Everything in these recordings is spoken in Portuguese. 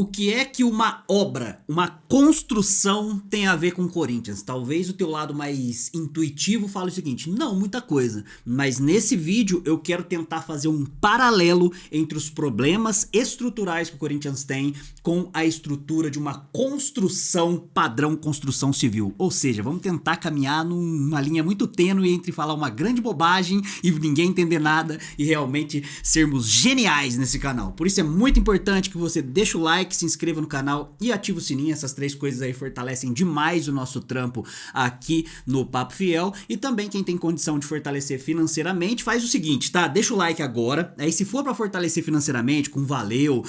O que é que uma obra, uma construção tem a ver com o Corinthians? Talvez o teu lado mais intuitivo fale o seguinte: não, muita coisa. Mas nesse vídeo eu quero tentar fazer um paralelo entre os problemas estruturais que o Corinthians tem com a estrutura de uma construção padrão construção civil. Ou seja, vamos tentar caminhar numa linha muito tênue entre falar uma grande bobagem e ninguém entender nada e realmente sermos geniais nesse canal. Por isso é muito importante que você deixe o like, se inscreva no canal e ative o sininho. Essas três coisas aí fortalecem demais o nosso trampo aqui no Papo Fiel. E também quem tem condição de fortalecer financeiramente, faz o seguinte, tá? Deixa o like agora. Aí se for pra fortalecer financeiramente, com valeu,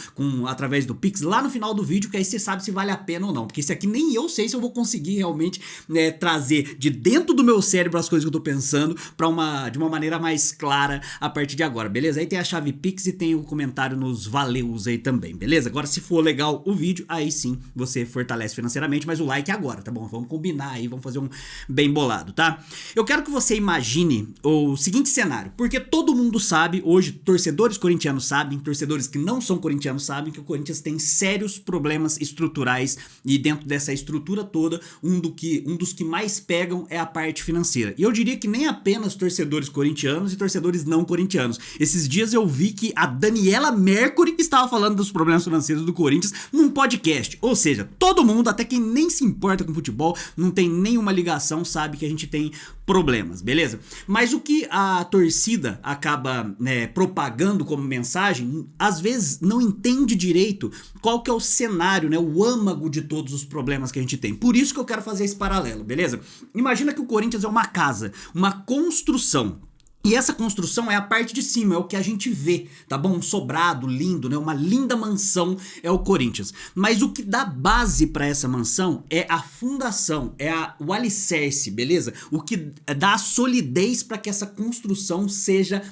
através do Pix, lá no final do vídeo, que aí você sabe se vale a pena ou não. Porque esse aqui nem eu sei se eu vou conseguir realmente, né, trazer de dentro do meu cérebro as coisas que eu tô pensando de uma maneira mais clara a partir de agora, beleza? Aí tem a chave Pix e tem o comentário nos valeus aí também, beleza? Agora se for legal o vídeo, aí sim você fortalece financeiramente, mas o like é agora, tá bom? Vamos combinar aí, vamos fazer um bem bolado, tá? Eu quero que você imagine o seguinte cenário, porque todo mundo sabe, hoje torcedores corintianos sabem, torcedores que não são corintianos sabem que o Corinthians tem sérios problemas estruturais e dentro dessa estrutura toda, um dos que mais pegam é a parte financeira. E eu diria que nem apenas torcedores corintianos e torcedores não corintianos. Esses dias eu vi que a Daniela Mercury estava falando dos problemas financeiros do Corinthians num podcast. Ou seja, todo mundo, até quem nem se importa com futebol, não tem nenhuma ligação, sabe que a gente tem problemas, beleza? Mas o que a torcida acaba, né, propagando como mensagem, às vezes não entende direito qual que é o cenário, né, o âmago de todos os problemas que a gente tem. Por isso que eu quero fazer esse paralelo, beleza? Imagina que o Corinthians é uma casa, uma construção. E essa construção é a parte de cima, é o que a gente vê, tá bom? Um sobrado lindo, né? Uma linda mansão é o Corinthians. Mas o que dá base pra essa mansão é a fundação, o alicerce, beleza? O que dá a solidez pra que essa construção seja,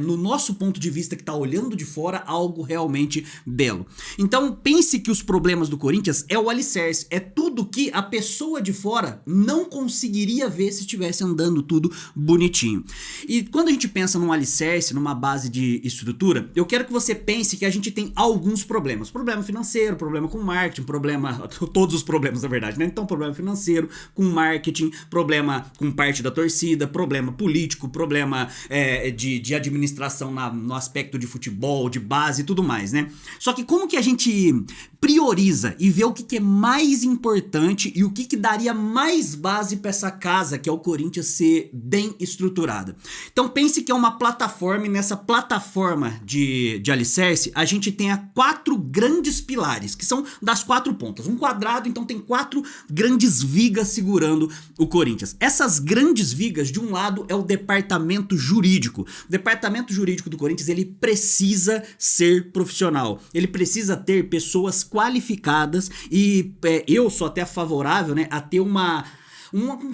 no nosso ponto de vista que tá olhando de fora, algo realmente belo. Então pense que os problemas do Corinthians é o alicerce, é tudo que a pessoa de fora não conseguiria ver se estivesse andando tudo bonitinho. E quando a gente pensa num alicerce, numa base de estrutura, eu quero que você pense que a gente tem alguns problemas. Problema financeiro, problema com marketing, todos os problemas na verdade, né? Então problema financeiro, com marketing, problema com parte da torcida, problema político, problema de administração no aspecto de futebol, de base e tudo mais, né? Só que como que a gente prioriza e vê o que é mais importante e o que daria mais base para essa casa que é o Corinthians ser bem estruturada? Então pense que é uma plataforma e nessa plataforma de alicerce a gente tem 4 grandes pilares, que são das 4 pontas. Um quadrado, então tem 4 grandes vigas segurando o Corinthians. Essas grandes vigas, de um lado, é o departamento jurídico. O departamento jurídico do Corinthians, ele precisa ser profissional. Ele precisa ter pessoas qualificadas e eu sou até favorável, né, a ter um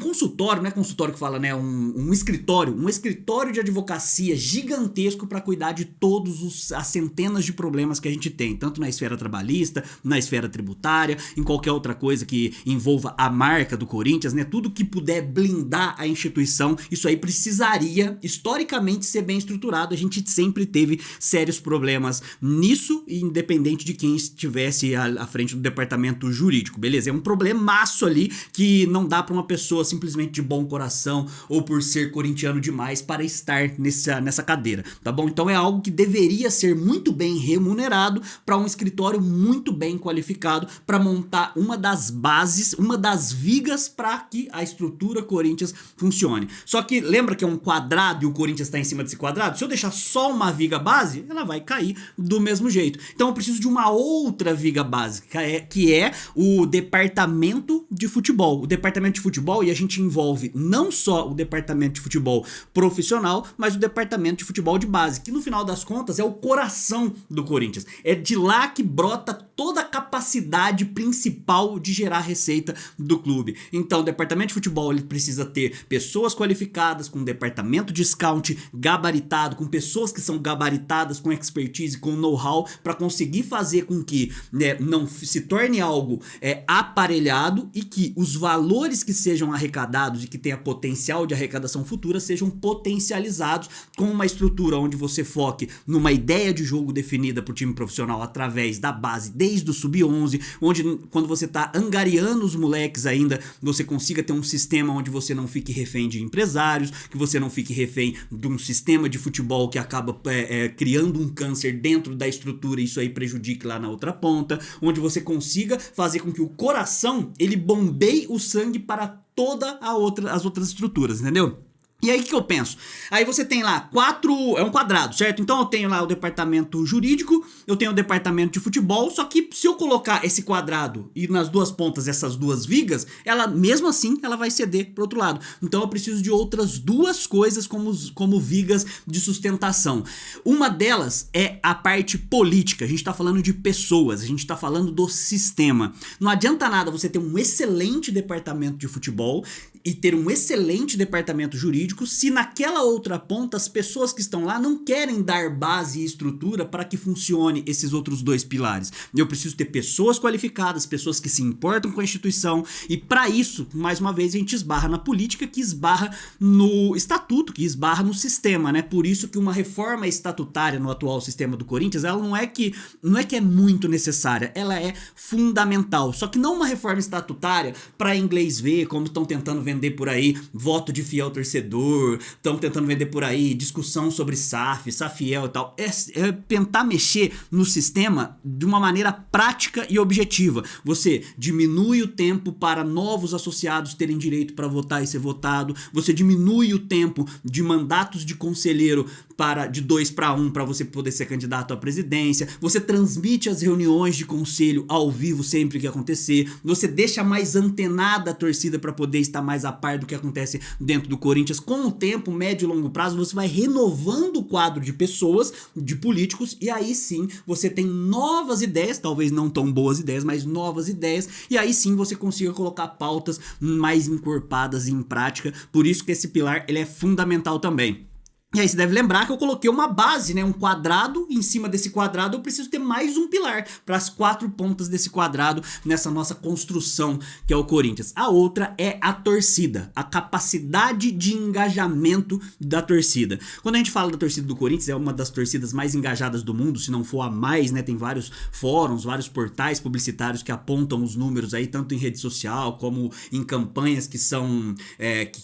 consultório, não é consultório que fala, né? Um escritório de advocacia gigantesco para cuidar de todos as centenas de problemas que a gente tem, tanto na esfera trabalhista, na esfera tributária, em qualquer outra coisa que envolva a marca do Corinthians, né? Tudo que puder blindar a instituição, isso aí precisaria historicamente ser bem estruturado. A gente sempre teve sérios problemas nisso, independente de quem estivesse à frente do departamento jurídico, beleza? É um problemaço ali que não dá para uma pessoa simplesmente de bom coração ou por ser corintiano demais para estar nessa cadeira, tá bom? Então é algo que deveria ser muito bem remunerado para um escritório muito bem qualificado para montar uma das bases, uma das vigas para que a estrutura Corinthians funcione. Só que lembra que é um quadrado e o Corinthians está em cima desse quadrado? Se eu deixar só uma viga base, ela vai cair do mesmo jeito. Então eu preciso de uma outra viga básica, que é o departamento de futebol. O departamento de futebol, e a gente envolve não só o departamento de futebol profissional, mas o departamento de futebol de base, que no final das contas é o coração do Corinthians. É de lá que brota toda a capacidade principal de gerar receita do clube. Então, o departamento de futebol ele precisa ter pessoas qualificadas, com um departamento de scout gabaritado, com pessoas que são gabaritadas, com expertise, com know-how, para conseguir fazer com que, né, não se torne algo aparelhado e que os valores que sejam arrecadados e que tenha potencial de arrecadação futura sejam potencializados com uma estrutura onde você foque numa ideia de jogo definida por time profissional através da base desde o sub-11 sub-11, onde quando você tá angariando os moleques ainda, você consiga ter um sistema onde você não fique refém de empresários, que você não fique refém de um sistema de futebol que acaba criando um câncer dentro da estrutura e isso aí prejudique lá na outra ponta, onde você consiga fazer com que o coração, ele bombeie o sangue para todas as outras estruturas, entendeu? E aí o que eu penso? Aí você tem lá é um quadrado, certo? Então eu tenho lá o departamento jurídico, eu tenho o departamento de futebol, só que se eu colocar esse quadrado e nas duas pontas essas duas vigas, ela mesmo assim ela vai ceder pro outro lado. Então eu preciso de outras duas coisas como vigas de sustentação. Uma delas é a parte política, a gente tá falando de pessoas, a gente tá falando do sistema. Não adianta nada você ter um excelente departamento de futebol e ter um excelente departamento jurídico se naquela outra ponta as pessoas que estão lá não querem dar base e estrutura para que funcione esses outros dois pilares. Eu preciso ter pessoas qualificadas, pessoas que se importam com a instituição e para isso, mais uma vez, a gente esbarra na política, que esbarra no estatuto, que esbarra no sistema, né? Por isso que uma reforma estatutária no atual sistema do Corinthians, ela não é que é muito necessária, ela é fundamental. Só que não uma reforma estatutária para inglês ver, como estão tentando vender por aí voto de fiel torcedor, estão tentando vender por aí discussão sobre SAFiel e tal. É tentar mexer no sistema de uma maneira prática e objetiva. Você diminui o tempo para novos associados terem direito para votar e ser votado, você diminui o tempo de mandatos de conselheiro de 2 para 1 para você poder ser candidato à presidência, você transmite as reuniões de conselho ao vivo sempre que acontecer, você deixa mais antenada a torcida para poder estar mais a par do que acontece dentro do Corinthians. Com o tempo, médio e longo prazo, você vai renovando o quadro de pessoas, de políticos, e aí sim você tem novas ideias, talvez não tão boas ideias, mas novas ideias, e aí sim você consiga colocar pautas mais encorpadas em prática. Por isso que esse pilar ele é fundamental também. E aí você deve lembrar que eu coloquei uma base, né, um quadrado, em cima desse quadrado eu preciso ter mais um pilar para as 4 pontas desse quadrado nessa nossa construção que é o Corinthians. A outra é a torcida, a capacidade de engajamento da torcida. Quando a gente fala da torcida do Corinthians, é uma das torcidas mais engajadas do mundo, se não for a mais, né, tem vários fóruns, vários portais publicitários que apontam os números aí, tanto em rede social como em campanhas que são,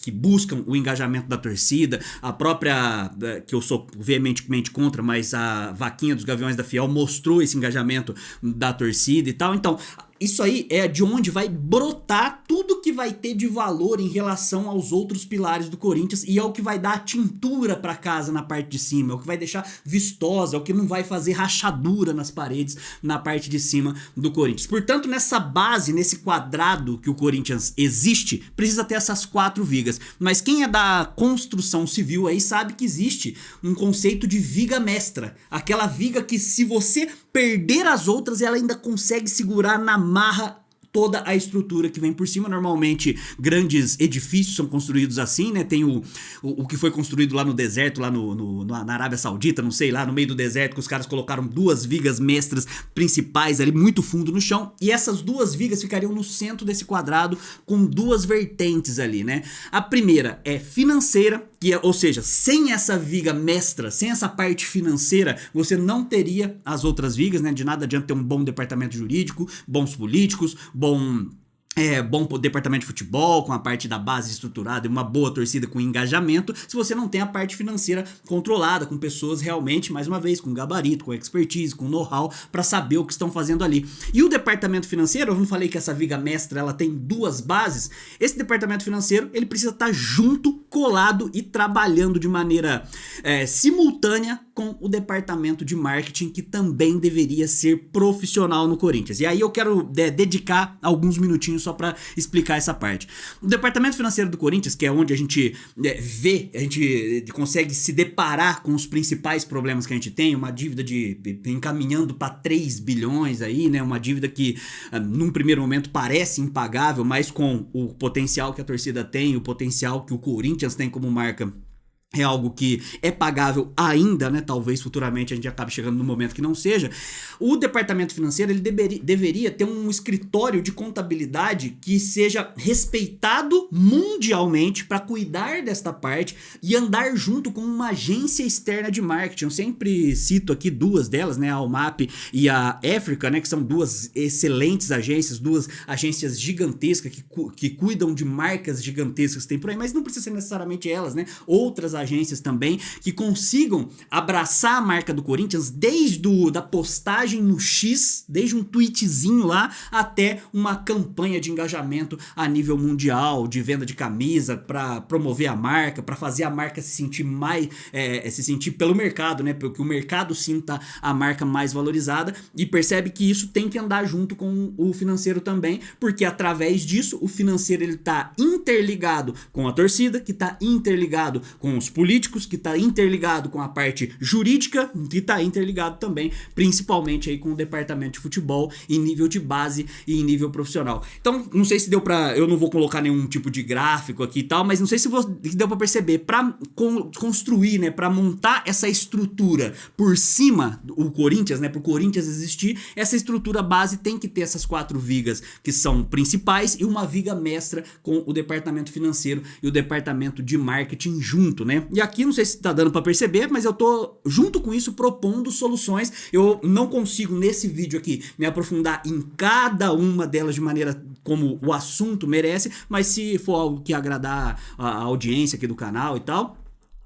que buscam o engajamento da torcida, a própria que eu sou veementemente contra, mas a vaquinha dos Gaviões da Fiel mostrou esse engajamento da torcida e tal. Então, isso aí é de onde vai brotar tudo que vai ter de valor em relação aos outros pilares do Corinthians e é o que vai dar a tintura pra casa na parte de cima, é o que vai deixar vistosa, é o que não vai fazer rachadura nas paredes na parte de cima do Corinthians. Portanto, nessa base, nesse quadrado que o Corinthians existe, precisa ter essas 4 vigas. Mas quem é da construção civil aí sabe que existe um conceito de viga mestra, aquela viga que se você perder as outras, ela ainda consegue segurar na marra toda a estrutura que vem por cima. Normalmente grandes edifícios são construídos assim, né? Tem o que foi construído lá no deserto, lá na Arábia Saudita, não sei, lá no meio do deserto, que os caras colocaram 2 vigas mestras principais ali, muito fundo no chão, e essas 2 vigas ficariam no centro desse quadrado com 2 vertentes ali, né? A primeira é financeira, ou seja, sem essa viga mestra, sem essa parte financeira, você não teria as outras vigas, né? De nada adianta ter um bom departamento jurídico, bons políticos, bom departamento de futebol, com a parte da base estruturada e uma boa torcida com engajamento, se você não tem a parte financeira controlada, com pessoas realmente, mais uma vez, com gabarito, com expertise, com know-how, para saber o que estão fazendo ali. E o departamento financeiro, eu não falei que essa viga mestra, ela tem 2 bases, esse departamento financeiro, ele precisa estar junto, colado e trabalhando de maneira simultânea com o departamento de marketing, que também deveria ser profissional no Corinthians. E aí eu quero dedicar alguns minutinhos só para explicar essa parte. O departamento financeiro do Corinthians, que é onde a gente a gente consegue se deparar com os principais problemas que a gente tem, uma dívida encaminhando para 3 bilhões aí, né? Uma dívida que num primeiro momento parece impagável, mas com o potencial que a torcida tem, o potencial que o Corinthians tem como marca, é algo que é pagável ainda, né? Talvez futuramente a gente acabe chegando no momento que não seja. O departamento financeiro ele deveria ter um escritório de contabilidade que seja respeitado mundialmente para cuidar desta parte e andar junto com uma agência externa de marketing. Eu sempre cito aqui duas delas, né? A Almap e a Africa, né? Que são duas excelentes agências, duas agências gigantescas que cuidam de marcas gigantescas que tem por aí, mas não precisa ser necessariamente elas, né? Outras agências também que consigam abraçar a marca do Corinthians desde da postagem no X, desde um tweetzinho lá até uma campanha de engajamento a nível mundial, de venda de camisa para promover a marca, para fazer a marca se sentir mais se sentir pelo mercado, né? Porque o mercado sinta a marca mais valorizada e percebe que isso tem que andar junto com o financeiro também, porque através disso o financeiro ele tá interligado com a torcida, que tá interligado com os políticos, que está interligado com a parte jurídica, que está interligado também, principalmente aí com o departamento de futebol em nível de base e em nível profissional. Então, não sei se deu pra... Eu não vou colocar nenhum tipo de gráfico aqui e tal, mas não sei se deu pra perceber, pra construir, né, pra montar essa estrutura por cima do Corinthians, né, pro Corinthians existir, essa estrutura base tem que ter essas 4 vigas que são principais e uma viga mestra com o departamento financeiro e o departamento de marketing junto, né? E aqui não sei se tá dando pra perceber, mas eu tô junto com isso propondo soluções. Eu não consigo nesse vídeo aqui me aprofundar em cada uma delas de maneira como o assunto merece, mas se for algo que agradar a audiência aqui do canal e tal,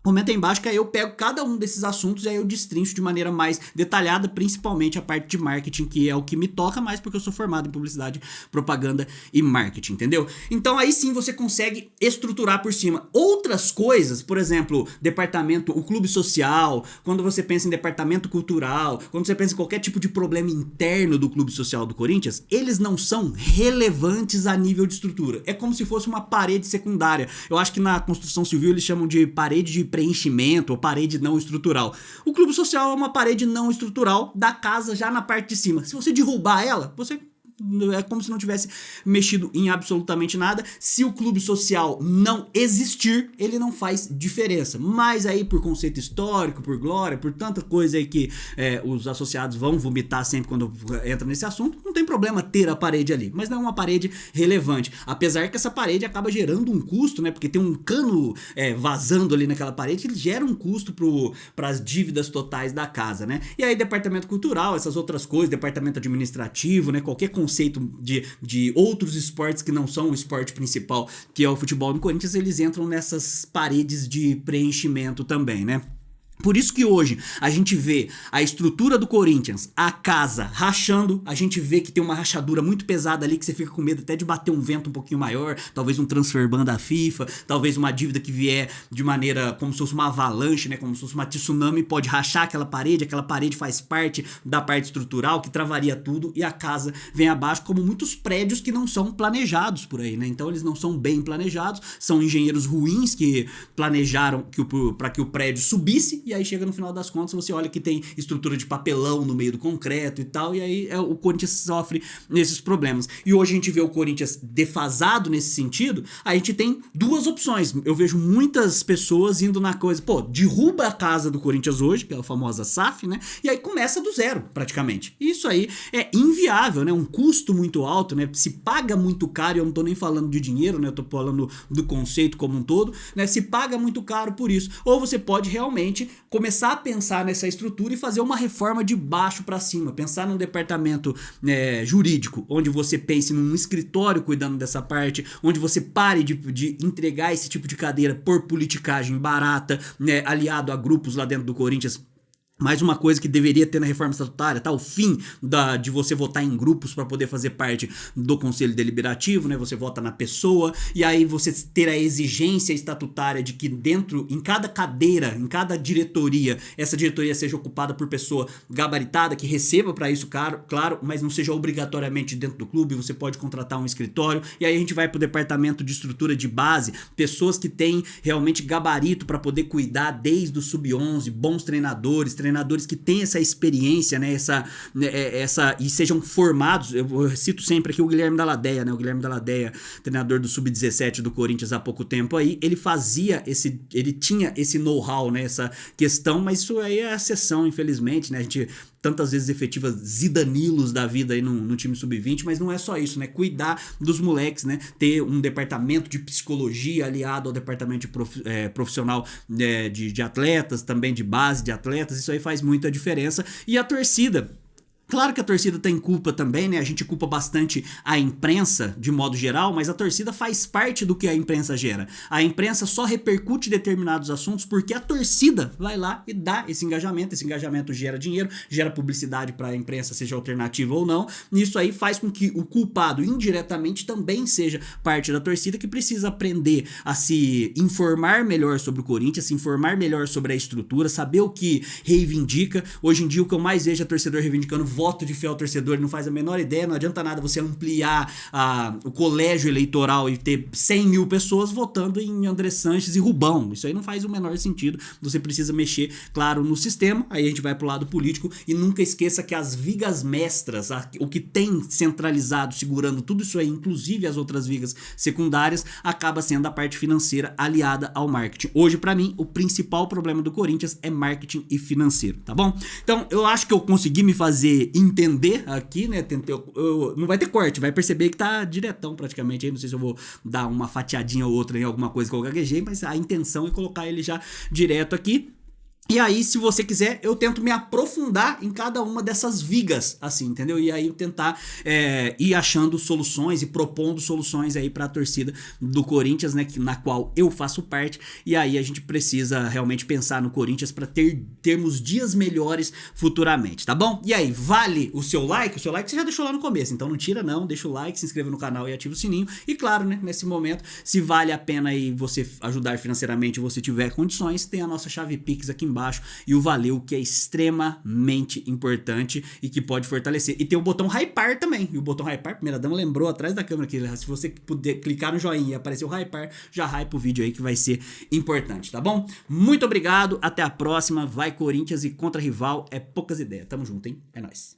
comenta aí embaixo que aí eu pego cada um desses assuntos e aí eu destrincho de maneira mais detalhada, principalmente a parte de marketing, que é o que me toca mais porque eu sou formado em publicidade, propaganda e marketing, entendeu? Então aí sim você consegue estruturar por cima. Outras coisas, por exemplo, departamento, o clube social, quando você pensa em departamento cultural, quando você pensa em qualquer tipo de problema interno do clube social do Corinthians, eles não são relevantes a nível de estrutura. É como se fosse uma parede secundária. Eu acho que na construção civil eles chamam de parede de preenchimento ou parede não estrutural. O clube social é uma parede não estrutural da casa já na parte de cima. Se você derrubar ela, você... é como se não tivesse mexido em absolutamente nada. Se o clube social não existir, ele não faz diferença. Mas aí por conceito histórico, por glória, por tanta coisa aí que os associados vão vomitar sempre quando entra nesse assunto, não tem problema ter a parede ali. Mas não é uma parede relevante. Apesar que essa parede acaba gerando um custo, né? Porque tem um cano vazando ali naquela parede que ele gera um custo para as dívidas totais da casa, né? E aí departamento cultural, essas outras coisas, departamento administrativo, né? Qualquer conceito de outros esportes que não são o esporte principal, que é o futebol no Corinthians, eles entram nessas paredes de preenchimento também, né? Por isso que hoje a gente vê a estrutura do Corinthians, a casa rachando, a gente vê que tem uma rachadura muito pesada ali que você fica com medo até de bater um vento um pouquinho maior, talvez um transfer ban da FIFA, talvez uma dívida que vier de maneira como se fosse uma avalanche, né, como se fosse uma tsunami, pode rachar aquela parede faz parte da parte estrutural que travaria tudo e a casa vem abaixo, como muitos prédios que não são planejados por aí, né? Então eles não são bem planejados, são engenheiros ruins que planejaram para que o prédio subisse. E aí chega no final das contas, você olha que tem estrutura de papelão no meio do concreto e tal, e aí o Corinthians sofre nesses problemas. E hoje a gente vê o Corinthians defasado nesse sentido, a gente tem duas opções. Eu vejo muitas pessoas indo na coisa, pô, derruba a casa do Corinthians hoje, que é a famosa SAF, né? E aí começa do zero, praticamente. Isso aí é inviável, né? Um custo muito alto, né? Se paga muito caro, e eu não tô nem falando de dinheiro, né? Eu tô falando do conceito como um todo, né? Se paga muito caro por isso. Ou você pode realmente começar a pensar nessa estrutura e fazer uma reforma de baixo para cima, pensar num departamento jurídico, onde você pense num escritório cuidando dessa parte, onde você pare de entregar esse tipo de cadeira por politicagem barata, né, aliado a grupos lá dentro do Corinthians. Mais uma coisa que deveria ter na reforma estatutária, tá? O fim de você votar em grupos para poder fazer parte do conselho deliberativo, né? Você vota na pessoa e aí você ter a exigência estatutária de que dentro, em cada cadeira, em cada diretoria, essa diretoria seja ocupada por pessoa gabaritada, que receba para isso, claro, mas não seja obrigatoriamente dentro do clube, você pode contratar um escritório. E aí a gente vai pro departamento de estrutura de base, pessoas que têm realmente gabarito para poder cuidar desde o sub-11, bons treinadores treinadores que têm essa experiência, né, e sejam formados. Eu cito sempre aqui o Guilherme Dalladea, né, o Guilherme Dalladea, treinador do Sub-17 do Corinthians há pouco tempo aí, ele tinha esse know-how, né, essa questão, mas isso aí é a exceção, infelizmente, né, a gente tantas vezes efetiva Zidanilos da vida aí no time sub-20, mas não é só isso, né? Cuidar dos moleques, né? Ter um departamento de psicologia aliado ao departamento profissional de atletas, também de base de atletas, isso aí faz muita diferença. E a torcida. Claro que a torcida tem culpa também, né? A gente culpa bastante a imprensa, de modo geral, mas a torcida faz parte do que a imprensa gera. A imprensa só repercute determinados assuntos porque a torcida vai lá e dá esse engajamento gera dinheiro, gera publicidade para a imprensa, seja alternativa ou não, e isso aí faz com que o culpado indiretamente também seja parte da torcida, que precisa aprender a se informar melhor sobre o Corinthians, se informar melhor sobre a estrutura, saber o que reivindica. Hoje em dia o que eu mais vejo é torcedor reivindicando voto de fiel torcedor, não faz a menor ideia, não adianta nada você ampliar o colégio eleitoral e ter 100 mil pessoas votando em André Sanches e Rubão, isso aí não faz o menor sentido, você precisa mexer, claro, no sistema, aí a gente vai pro lado político, e nunca esqueça que as vigas mestras, o que tem centralizado, segurando tudo isso aí, inclusive as outras vigas secundárias, acaba sendo a parte financeira aliada ao marketing. Hoje, pra mim, o principal problema do Corinthians é marketing e financeiro, tá bom? Então, eu acho que eu consegui me fazer entender aqui, né? Não vai ter corte, vai perceber que tá diretão praticamente aí. Não sei se eu vou dar uma fatiadinha ou outra em alguma coisa que eu gaguejei, mas a intenção é colocar ele já direto aqui. E aí, se você quiser, eu tento me aprofundar em cada uma dessas vigas, assim, entendeu? E aí eu tentar ir achando soluções e propondo soluções aí pra torcida do Corinthians, né? Na qual eu faço parte. E aí a gente precisa realmente pensar no Corinthians pra termos dias melhores futuramente, tá bom? E aí, vale o seu like? O seu like você já deixou lá no começo, então não tira não, deixa o like, se inscreva no canal e ativa o sininho. E claro, né, nesse momento, se vale a pena aí você ajudar financeiramente, você tiver condições, tem a nossa chave Pix aqui embaixo e o Valeu, que é extremamente importante e que pode fortalecer. E tem o botão Hypar também. E o botão Hypar, primeira dama lembrou atrás da câmera aqui, se você puder clicar no joinha e aparecer o Hypar, já hype o vídeo aí que vai ser importante, tá bom? Muito obrigado, até a próxima. Vai Corinthians, e contra rival é poucas ideias. Tamo junto, hein? É nóis.